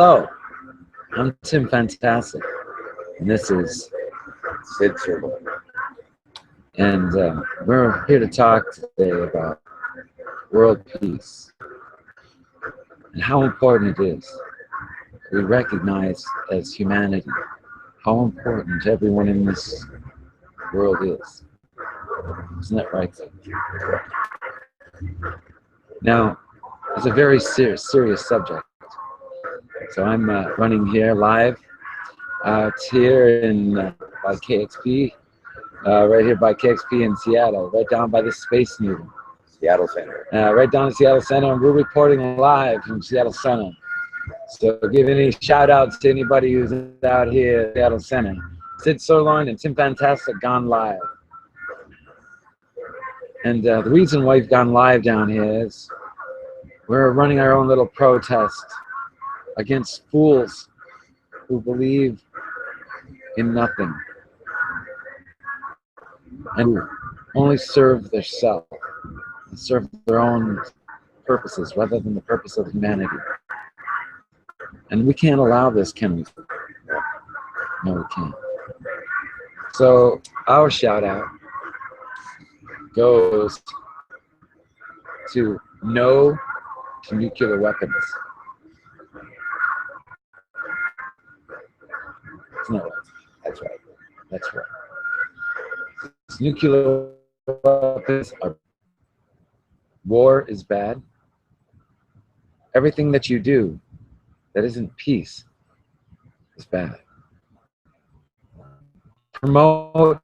Hello, I'm Tim Fantastic, and this is Sid Circle. and we're here to talk today about world peace and how important it is. We recognize as humanity how important everyone in this world is. Isn't that right? Now, it's a very serious subject. So I'm running here live out here in by KXP, right here by KXP in Seattle, right down by the Space Needle. Seattle Center. Right down to Seattle Center, and we're reporting live from Seattle Center. So give any shout outs to anybody who's out here at Seattle Center. Sid Sirloin and Tim Fantastic gone live. And the reason why we've gone live down here is we're running our own little protest against fools who believe in nothing and who only serve their self and serve their own purposes rather than the purpose of humanity. And we can't allow this, can we? No, we can't. So our shout out goes to no to nuclear weapons. No, That's right. that's right. Nuclear weapons are, war is bad. Everything that you do that isn't peace is bad. Promote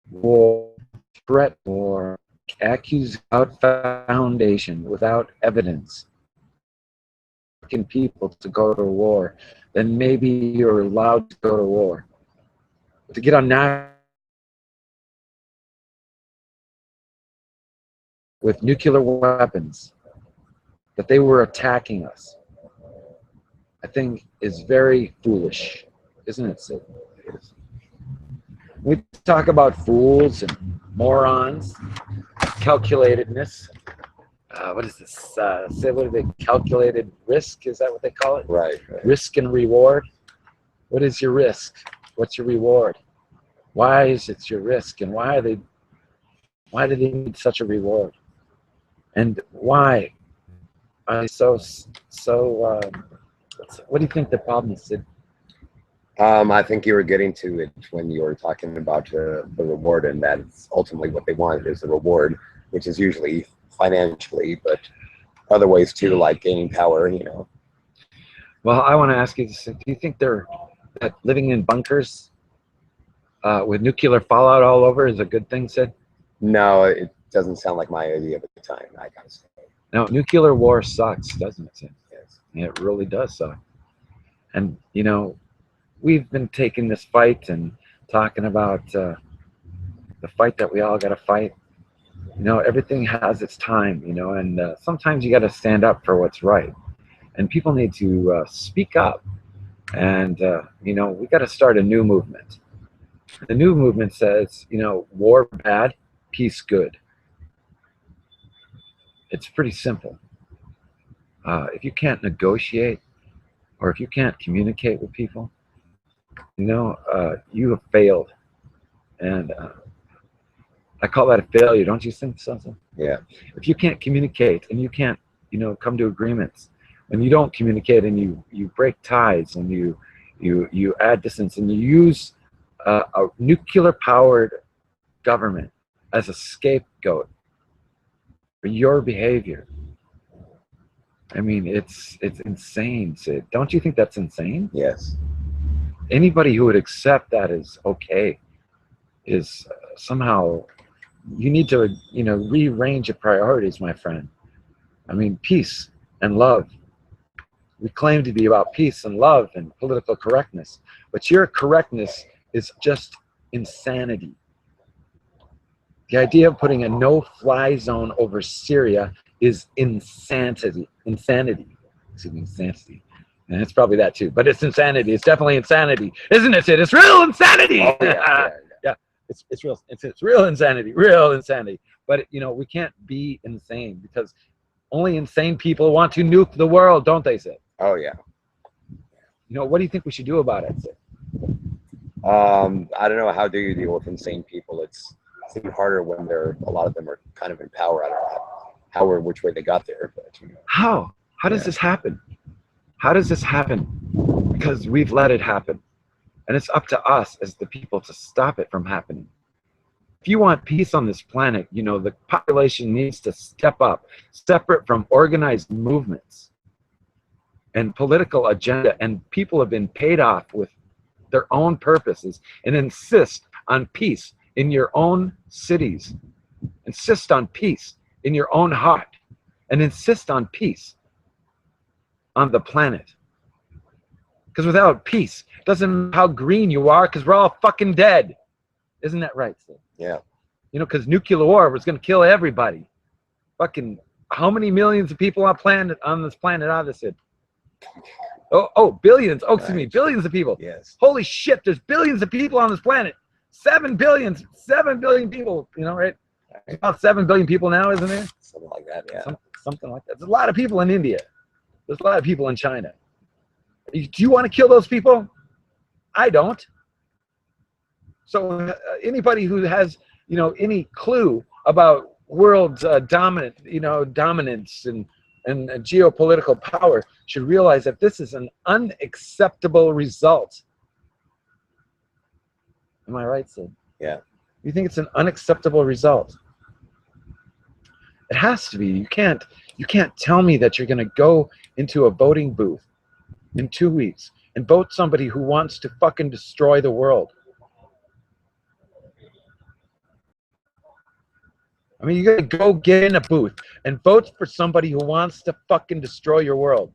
war, threat war, accuse without foundation, without evidence, asking people to go to war, then maybe you're allowed to go to war. But to get on national with nuclear weapons, that they were attacking us, I think is very foolish, isn't it, Sid? We talk about fools and morons, calculatedness. What is this? Say, what are they? Calculated risk? Is that what they call it? Right. Risk and reward. What is your risk? What's your reward? Why is it your risk? And why do they need such a reward? And why are they so? What do you think the problem is, Sid? I think you were getting to it when you were talking about the reward, and that's ultimately what they wanted is the reward, which is usually financially, but other ways too, like gaining power, you know. Well, I want to ask you this: do you think that living in bunkers with nuclear fallout all over is a good thing, Sid? No, it doesn't sound like my idea of the time, I gotta say. No, nuclear war sucks, doesn't it, Sid? Yes. It really does suck. And, you know, we've been taking this fight and talking about the fight that we all got to fight. You know, everything has its time, you know, and sometimes you got to stand up for what's right. And people need to speak up. And, you know, we got to start a new movement. The new movement says, you know, war bad, peace good. It's pretty simple. If you can't negotiate or if you can't communicate with people, you know, you have failed. And I call that a failure, don't you think, something? Yeah. If you can't communicate and you can't, you know, come to agreements, and you don't communicate and you break ties and you add distance and you use a nuclear-powered government as a scapegoat for your behavior. I mean, it's insane, Sid. Don't you think that's insane? Yes. Anybody who would accept that is okay is somehow, you need to, you know, rearrange your priorities, my friend. I mean, peace and love. We claim to be about peace and love and political correctness, but your correctness is just insanity. The idea of putting a no-fly zone over Syria is insanity. Excuse me, insanity. And it's probably that too, but it's insanity. It's definitely insanity, isn't it? It's real insanity. Oh, yeah. Yeah, it's real. It's real insanity. Real insanity. But you know, we can't be insane because only insane people want to nuke the world, don't they, Sid? Oh, yeah. You know, what do you think we should do about it, Sid? I don't know. How do you deal with insane people? It's even harder when a lot of them are kind of in power. I don't know how or which way they got there, but you know. How? How does this happen? How does this happen? Because we've let it happen. And it's up to us as the people to stop it from happening. If you want peace on this planet, you know, the population needs to step up, separate from organized movements and political agenda. And people have been paid off with their own purposes, and insist on peace in your own cities. Insist on peace in your own heart. And insist on peace on the planet. Because without peace, it doesn't matter how green you are, because we're all fucking dead. Isn't that right, Sid? Yeah. You know, because nuclear war was going to kill everybody. Fucking, how many millions of people on this planet are there, Sid? Oh, billions. Oh, excuse me, billions of people. Yes. Holy shit, there's billions of people on this planet. 7 billion people, you know, right? About 7 billion people now, isn't there? Something like that, yeah. Something like that. There's a lot of people in India. There's a lot of people in China. Do you want to kill those people? I don't. So anybody who has, you know, any clue about world's dominance and geopolitical power should realize that this is an unacceptable result. Am I right, Sid? Yeah. You think it's an unacceptable result? It has to be. You can't tell me that you're going to go into a voting booth in 2 weeks and vote somebody who wants to fucking destroy the world. I mean, you're going to go get in a booth and vote for somebody who wants to fucking destroy your world.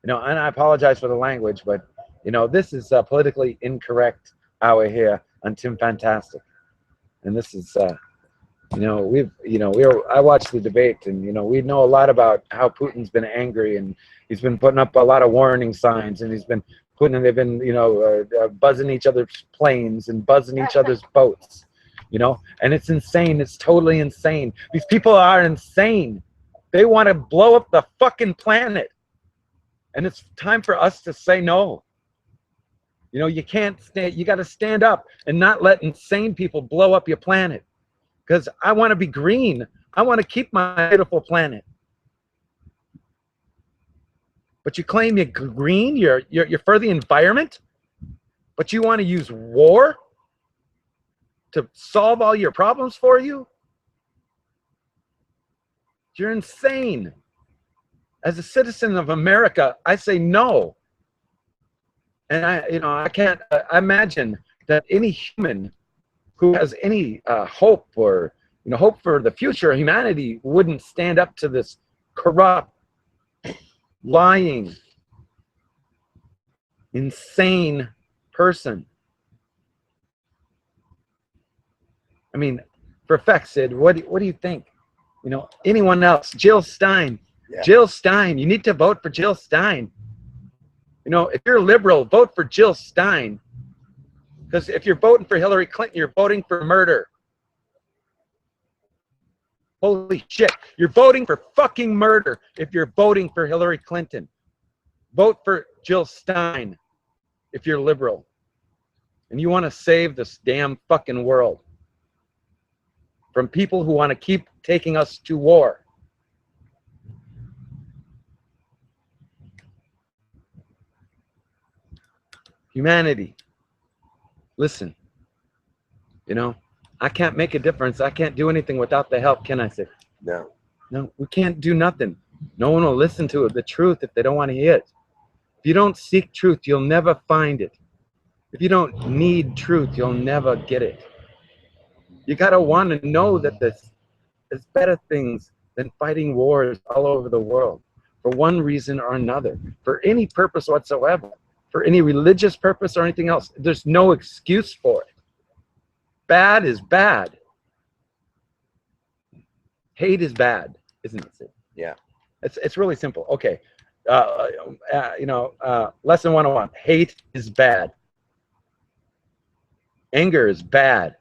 You know, and I apologize for the language, but, you know, this is politically incorrect hour here on Tim Fantastic. And this is, you know, I watched the debate, and, you know, we know a lot about how Putin's been angry, and he's been putting up a lot of warning signs, and they've been, you know, buzzing each other's planes and buzzing each other's boats. You know, and it's insane. It's totally insane. These people are insane. They want to blow up the fucking planet. And it's time for us to say no. You know, you can't stand, you got to stand up and not let insane people blow up your planet. Because I want to be green. I want to keep my beautiful planet. But you claim you're green, you're for the environment, but you want to use war to solve all your problems for you? You're insane. As a citizen of America, I say no. And I can't imagine that any human who has any hope or, you know, hope for the future of humanity wouldn't stand up to this corrupt, lying, insane person. I mean, for effect, Sid, what do you think? You know, anyone else? Jill Stein. Yeah. Jill Stein. You need to vote for Jill Stein. You know, if you're liberal, vote for Jill Stein. Because if you're voting for Hillary Clinton, you're voting for murder. Holy shit. You're voting for fucking murder if you're voting for Hillary Clinton. Vote for Jill Stein if you're liberal. And you want to save this damn fucking world from people who want to keep taking us to war. Humanity, listen, you know, I can't make a difference. I can't do anything without the help, can I, Sid? No. No, we can't do nothing. No one will listen to the truth if they don't want to hear it. If you don't seek truth, you'll never find it. If you don't need truth, you'll never get it. You gotta want to know that there's better things than fighting wars all over the world for one reason or another, for any purpose whatsoever, for any religious purpose or anything else. There's no excuse for it. Bad is bad. Hate is bad, isn't it? Yeah. It's really simple. Okay. Lesson 101. Hate is bad. Anger is bad.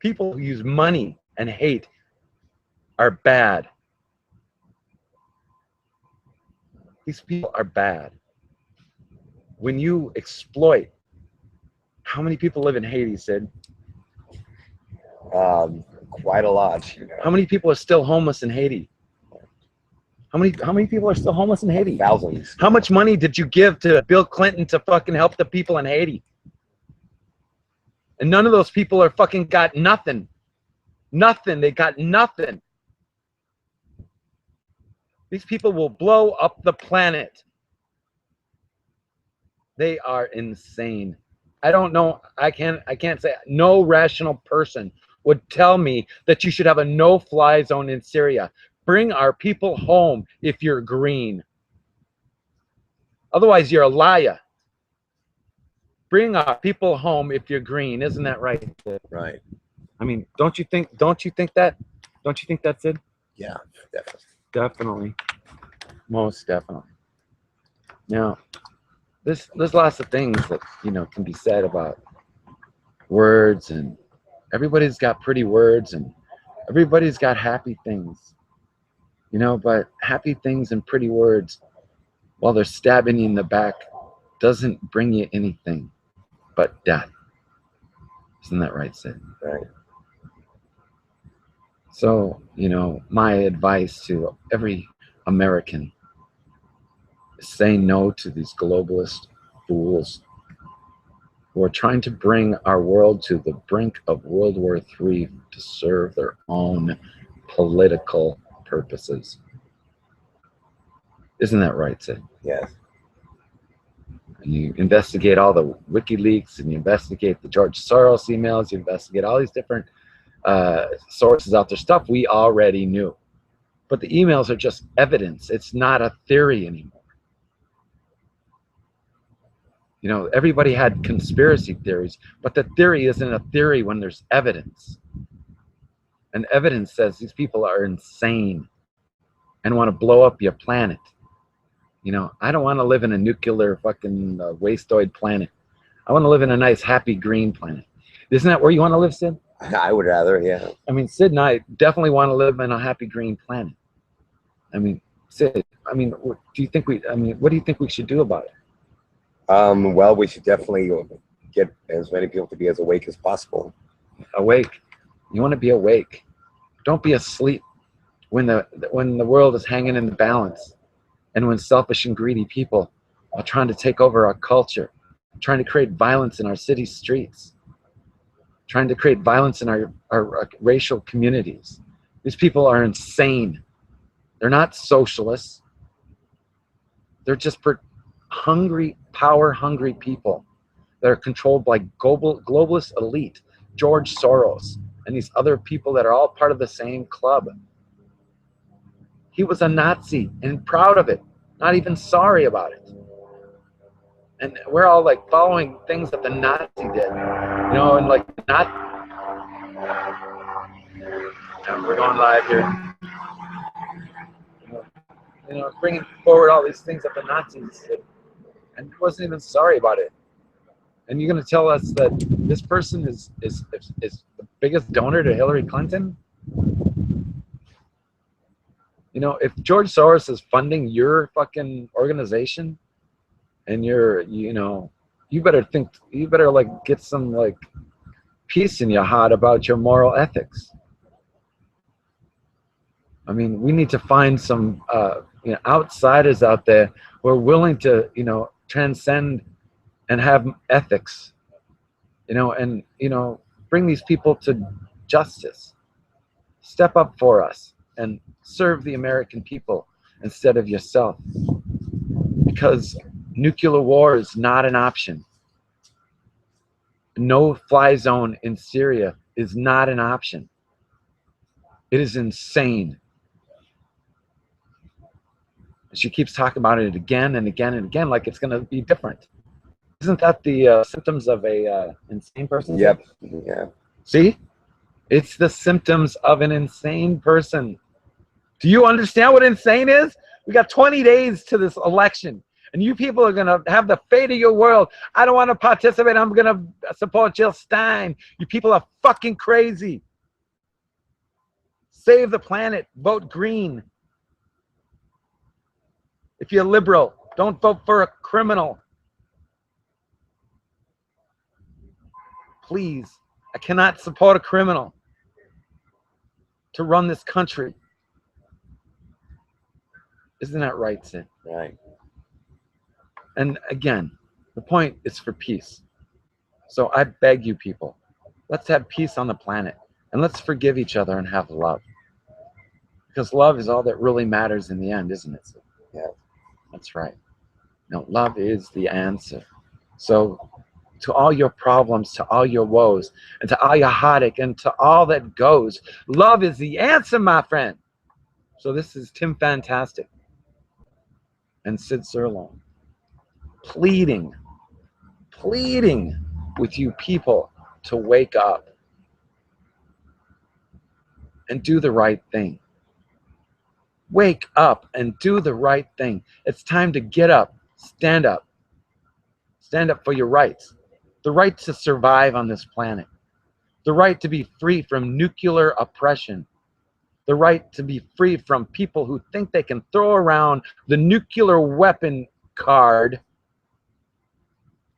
People who use money and hate are bad. These people are bad. when you exploit, how many people live in Haiti, Sid? Quite a lot. You know. How many people are still homeless in Haiti? How many people are still homeless in Haiti? Thousands. How much money did you give to Bill Clinton to fucking help the people in Haiti? And none of those people are fucking got nothing. Nothing. They got nothing. These people will blow up the planet. They are insane. I don't know. I can't say. No rational person would tell me that you should have a no-fly zone in Syria. Bring our people home if you're green. Otherwise, you're a liar. Bring our people home if you're green. Isn't that right? Right. I mean, don't you think that? Don't you think that's it? Yeah, definitely. Definitely. Most definitely. Now, there's lots of things that, you know, can be said about words, and everybody's got pretty words, and everybody's got happy things, you know, but happy things and pretty words, while they're stabbing you in the back, doesn't bring you anything but death. Isn't that right, Sid? Right. So, you know, my advice to every American is say no to these globalist fools who are trying to bring our world to the brink of World War III to serve their own political purposes. Isn't that right, Sid? Yes. You investigate all the WikiLeaks, and you investigate the George Soros emails, you investigate all these different sources out there, stuff we already knew. But the emails are just evidence. It's not a theory anymore. You know, everybody had conspiracy theories, but the theory isn't a theory when there's evidence. And evidence says these people are insane and want to blow up your planet. You know, I don't want to live in a nuclear fucking wasteoid planet. I want to live in a nice, happy, green planet. Isn't that where you want to live, Sid? I would rather, yeah. I mean, Sid and I definitely want to live in a happy, green planet. I mean, Sid, I mean, what do you think we should do about it? Well, we should definitely get as many people to be as awake as possible. Awake. You want to be awake. Don't be asleep when the world is hanging in the balance, and when selfish and greedy people are trying to take over our culture, trying to create violence in our city streets, trying to create violence in our racial communities. These people are insane. They're not socialists. They're just hungry, power-hungry people that are controlled by globalist elite, George Soros, and these other people that are all part of the same club. He was a Nazi and proud of it, not even sorry about it. And we're all like following things that the Nazi did, you know, and like not. And we're going live here. You know, bringing forward all these things that the Nazis did, and he wasn't even sorry about it. And you're going to tell us that this person is the biggest donor to Hillary Clinton? You know, if George Soros is funding your fucking organization, and you know, you better like get some like peace in your heart about your moral ethics. I mean, we need to find some you know, outsiders out there who are willing to, you know, transcend and have ethics, you know, and, you know, bring these people to justice. Step up for us and serve the American people instead of yourself, because nuclear war is not an option. No fly zone in Syria is not an option. It is insane. She keeps talking about it again and again and again, like it's going to be different. Isn't that the symptoms of a insane person? Yep. Yeah. See? It's the symptoms of an insane person. Do you understand what insane is? We got 20 days to this election, and you people are going to have the fate of your world. I don't want to participate. I'm going to support Jill Stein. You people are fucking crazy. Save the planet. Vote green. If you're liberal, don't vote for a criminal. Please, I cannot support a criminal to run this country. Isn't that right, Sid? Right. And again, the point is for peace. So I beg you people, let's have peace on the planet and let's forgive each other and have love. Because love is all that really matters in the end, isn't it, Sid? Yeah. That's right. No, love is the answer. So to all your problems, to all your woes, and to all your heartache, and to all that goes, love is the answer, my friend. So this is Tim Fantastic and Sid Sirloin pleading with you people to wake up and do the right thing. Wake up and do the right thing. It's time to get up, stand up. Stand up for your rights. The right to survive on this planet. The right to be free from nuclear oppression. The right to be free from people who think they can throw around the nuclear weapon card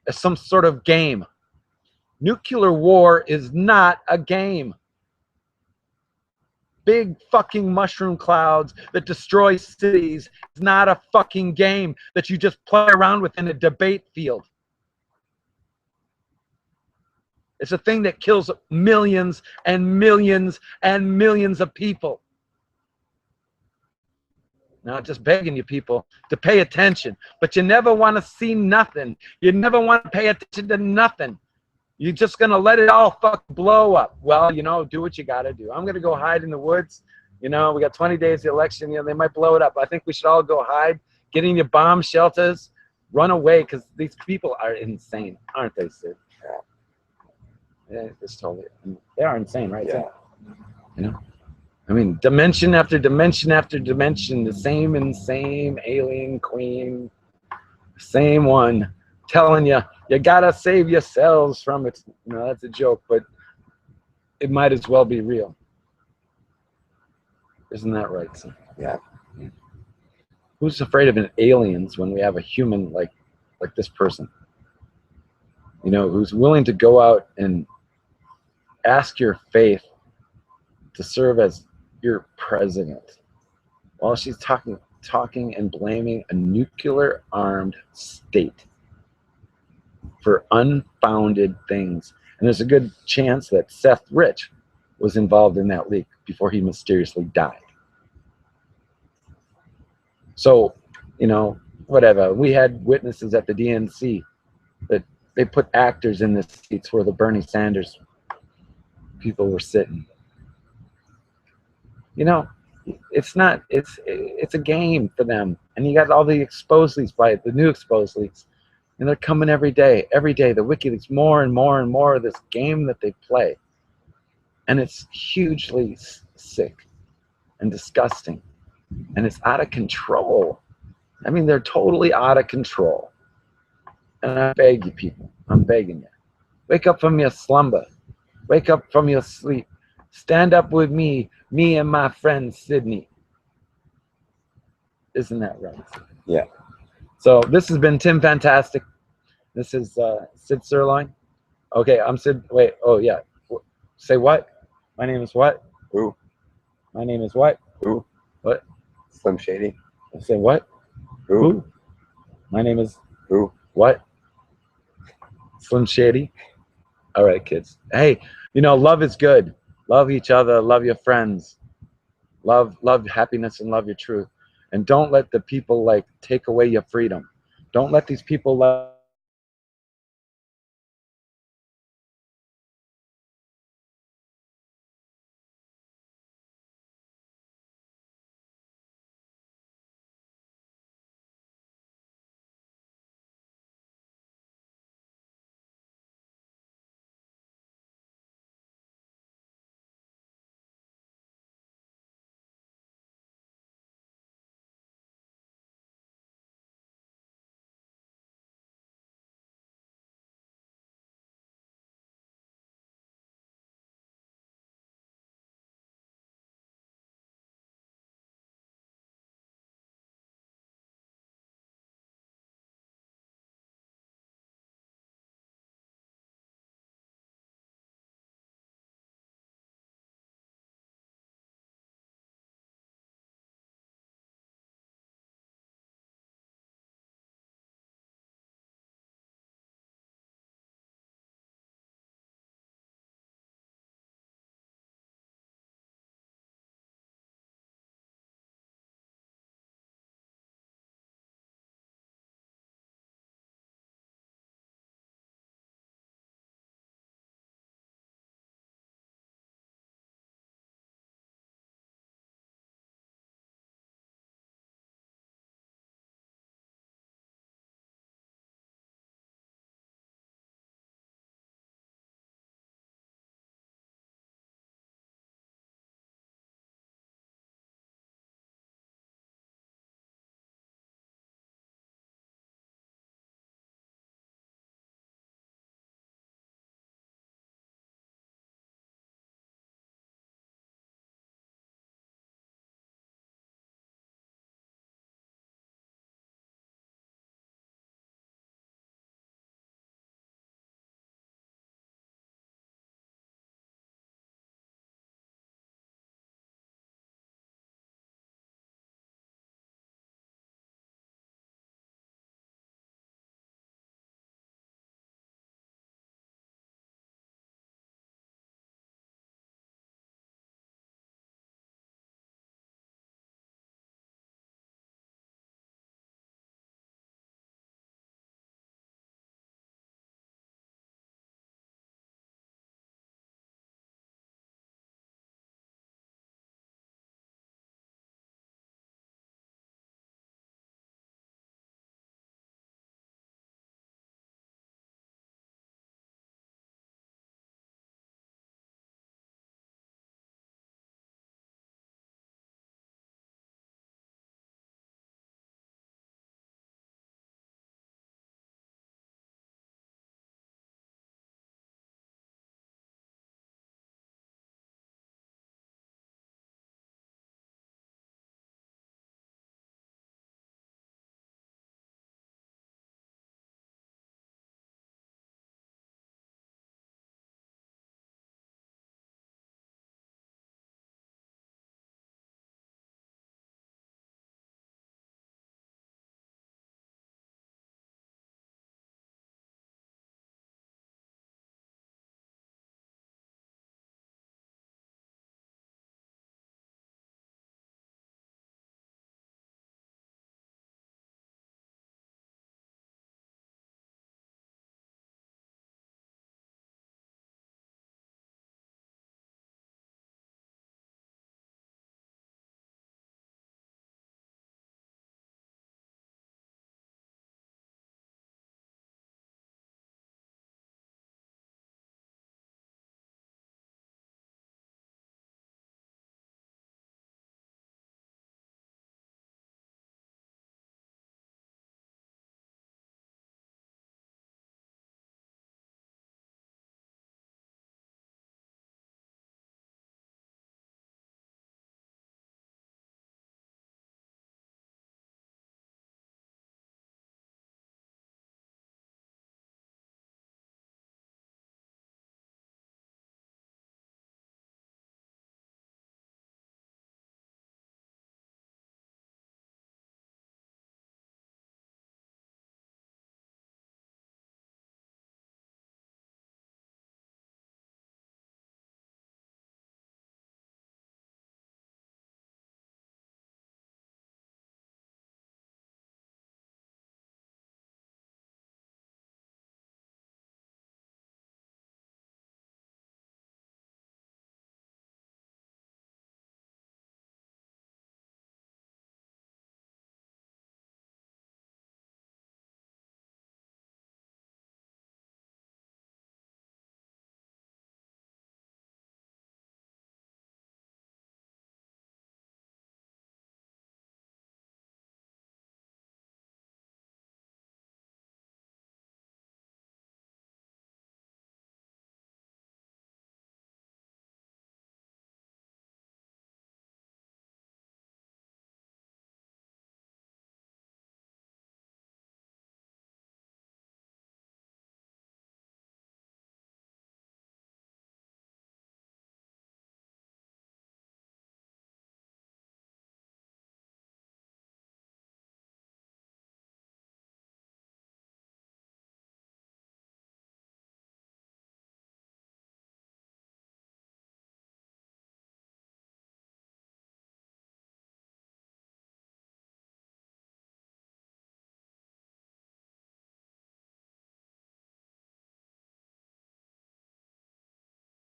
as some sort of game. Nuclear war is not a game. Big fucking mushroom clouds that destroy cities is not a fucking game that you just play around with in a debate field. It's a thing that kills millions and millions and millions of people. Now, I'm just begging you people to pay attention, but you never want to see nothing. You never want to pay attention to nothing. You're just going to let it all blow up. Well, you know, do what you got to do. I'm going to go hide in the woods. You know, we got 20 days to the election. You know, they might blow it up. I think we should all go hide, get in your bomb shelters, run away, because these people are insane, aren't they, Sid? Yeah, it's totally, they are insane, right? Yeah. You know, I mean, dimension after dimension after dimension, the same and same alien queen, same one, telling you, you gotta save yourselves from it. You know, that's a joke, but it might as well be real. Isn't that right, son? Yeah. Who's afraid of an aliens when we have a human like this person? You know, who's willing to go out and ask your faith to serve as your president while she's talking and blaming a nuclear armed state for unfounded things. And there's a good chance that Seth Rich was involved in that leak before he mysteriously died. So, you know, whatever. We had witnesses at the DNC that they put actors in the seats where the Bernie Sanders people were sitting. You know, it's not, it's a game for them. And you got all the exposed leaks by it, the new exposed leaks. And they're coming every day, the WikiLeaks, more and more and more of this game that they play. And it's hugely sick and disgusting. And it's out of control. I mean, they're totally out of control. And I beg you people, I'm begging you. Wake up from your slumber. Wake up from your sleep. Stand up with me and my friend Sydney. Isn't that right? Yeah. So this has been Tim Fantastic. This is Sid Sirloin. Okay, I'm Sid. Wait, oh yeah. Say what? My name is what? Who? My name is what? Who? What? Slim Shady. Say what? Who? My name is who? What? Slim Shady. All right, kids. Hey, you know, love is good. Love each other. Love your friends. Love happiness and love your truth. And don't let the people like take away your freedom. Don't let these people